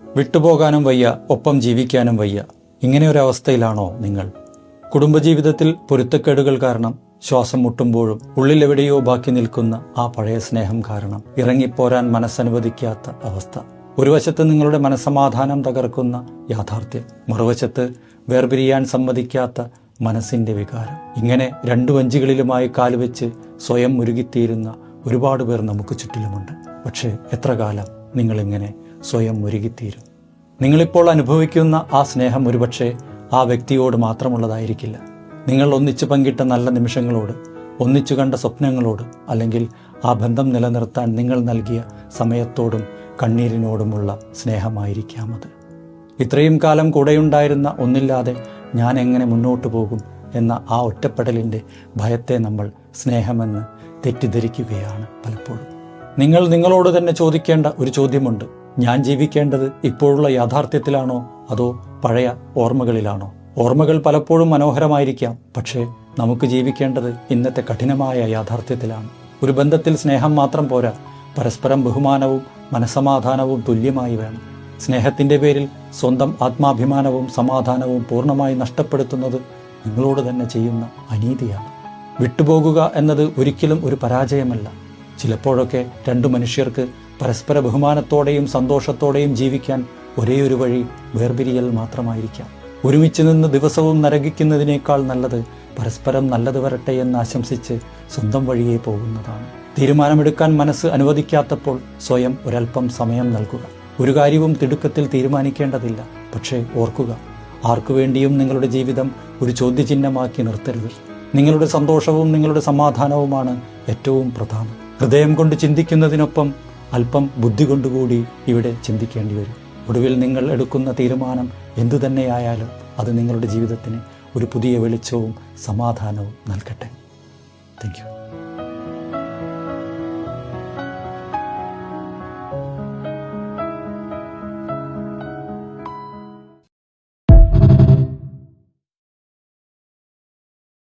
വിട്ടുപോകാനും വയ്യ, ഒപ്പം ജീവിക്കാനും വയ്യ. ഇങ്ങനെ ഒരു അവസ്ഥയിലാണോ നിങ്ങൾ? കുടുംബജീവിതത്തിൽ പൊരുത്തക്കേടുകൾ കാരണം ശ്വാസം മുട്ടുമ്പോഴും ഉള്ളിലെവിടെയോ ബാക്കി നിൽക്കുന്ന ആ പഴയ സ്നേഹം കാരണം ഇറങ്ങിപ്പോരാൻ മനസ്സനുവദിക്കാത്ത അവസ്ഥ. ഒരു വശത്ത് നിങ്ങളുടെ മനസ്സമാധാനം തകർക്കുന്ന യാഥാർത്ഥ്യം, മറുവശത്ത് വേർപിരിയാൻ സമ്മതിക്കാത്ത മനസ്സിന്റെ വികാരം. ഇങ്ങനെ രണ്ടു വഞ്ചികളിലുമായി കാലുവെച്ച് സ്വയം മുരുകിത്തീരുന്ന ഒരുപാട് പേർ നമുക്ക് ചുറ്റിലുമുണ്ട്. പക്ഷേ എത്ര കാലം നിങ്ങളിങ്ങനെ സ്വയം മുരുകിത്തീരും? നിങ്ങളിപ്പോൾ അനുഭവിക്കുന്ന ആ സ്നേഹം ഒരുപക്ഷെ ആ വ്യക്തിയോട് മാത്രമുള്ളതായിരിക്കില്ല. നിങ്ങൾ ഒന്നിച്ചു പങ്കിട്ട നല്ല നിമിഷങ്ങളോട്, ഒന്നിച്ചു കണ്ട സ്വപ്നങ്ങളോട്, അല്ലെങ്കിൽ ആ ബന്ധം നിലനിർത്താൻ നിങ്ങൾ നൽകിയ സമയത്തോടും കണ്ണീരിനോടുമുള്ള സ്നേഹമായിരിക്കാം അത്. ഇത്രയും കാലം കൂടെയുണ്ടായിരുന്ന ഒന്നില്ലാതെ ഞാൻ എങ്ങനെ മുന്നോട്ട് പോകും എന്ന ആ ഒറ്റപ്പെടലിൻ്റെ ഭയത്തെ നമ്മൾ സ്നേഹമെന്ന് തെറ്റിദ്ധരിക്കുകയാണ് പലപ്പോഴും. നിങ്ങൾ നിങ്ങളോട് തന്നെ ചോദിക്കേണ്ട ഒരു ചോദ്യമുണ്ട്. ഞാൻ ജീവിക്കേണ്ടത് ഇപ്പോഴുള്ള യാഥാർത്ഥ്യത്തിലാണോ അതോ പഴയ ഓർമ്മകളിലാണോ? ഓർമ്മകൾ പലപ്പോഴും മനോഹരമായിരിക്കാം, പക്ഷേ നമുക്ക് ജീവിക്കേണ്ടത് ഇന്നത്തെ കഠിനമായ യാഥാർത്ഥ്യത്തിലാണ്. ഒരു ബന്ധത്തിൽ സ്നേഹം മാത്രം പോരാ, പരസ്പരം ബഹുമാനവും മനസ്സമാധാനവും തുല്യമായി വേണം. സ്നേഹത്തിൻ്റെ പേരിൽ സ്വന്തം ആത്മാഭിമാനവും സമാധാനവും പൂർണ്ണമായി നഷ്ടപ്പെടുത്തുന്നത് നിങ്ങളോട് തന്നെ ചെയ്യുന്ന അനീതിയാണ്. വിട്ടുപോകുക എന്നത് ഒരിക്കലും ഒരു പരാജയമല്ല. ചിലപ്പോഴൊക്കെ രണ്ടു മനുഷ്യർക്ക് പരസ്പര ബഹുമാനത്തോടെയും സന്തോഷത്തോടെയും ജീവിക്കാൻ ഒരേയൊരു വഴി വേർപിരിയൽ മാത്രമായിരിക്കാം. ഒരുമിച്ച് നിന്ന് ദിവസവും നരകിക്കുന്നതിനേക്കാൾ നല്ലത് പരസ്പരം നല്ലത് വരട്ടെ എന്ന് ആശംസിച്ച് സ്വന്തം വഴിയെ പോകുന്നതാണ്. തീരുമാനമെടുക്കാൻ മനസ്സ് അനുവദിക്കാത്തപ്പോൾ സ്വയം ഒരൽപ്പം സമയം നൽകുക. ഒരു കാര്യവും തിടുക്കത്തിൽ തീരുമാനിക്കേണ്ടതില്ല. പക്ഷേ ഓർക്കുക, ആർക്കു വേണ്ടിയും നിങ്ങളുടെ ജീവിതം ഒരു ചോദ്യചിഹ്നമാക്കി നിർത്തരുത്. നിങ്ങളുടെ സന്തോഷവും നിങ്ങളുടെ സമാധാനവുമാണ് ഏറ്റവും പ്രധാനം. ഹൃദയം കൊണ്ട് ചിന്തിക്കുന്നതിനൊപ്പം അല്പം ബുദ്ധി കൊണ്ടുകൂടി ഇവിടെ ചിന്തിക്കേണ്ടി വരും. ഒടുവിൽ നിങ്ങൾ എടുക്കുന്ന തീരുമാനം എന്തുതന്നെയായാലും അത് നിങ്ങളുടെ ജീവിതത്തിന് ഒരു പുതിയ വെളിച്ചവും സമാധാനവും നൽകട്ടെ. Thank you.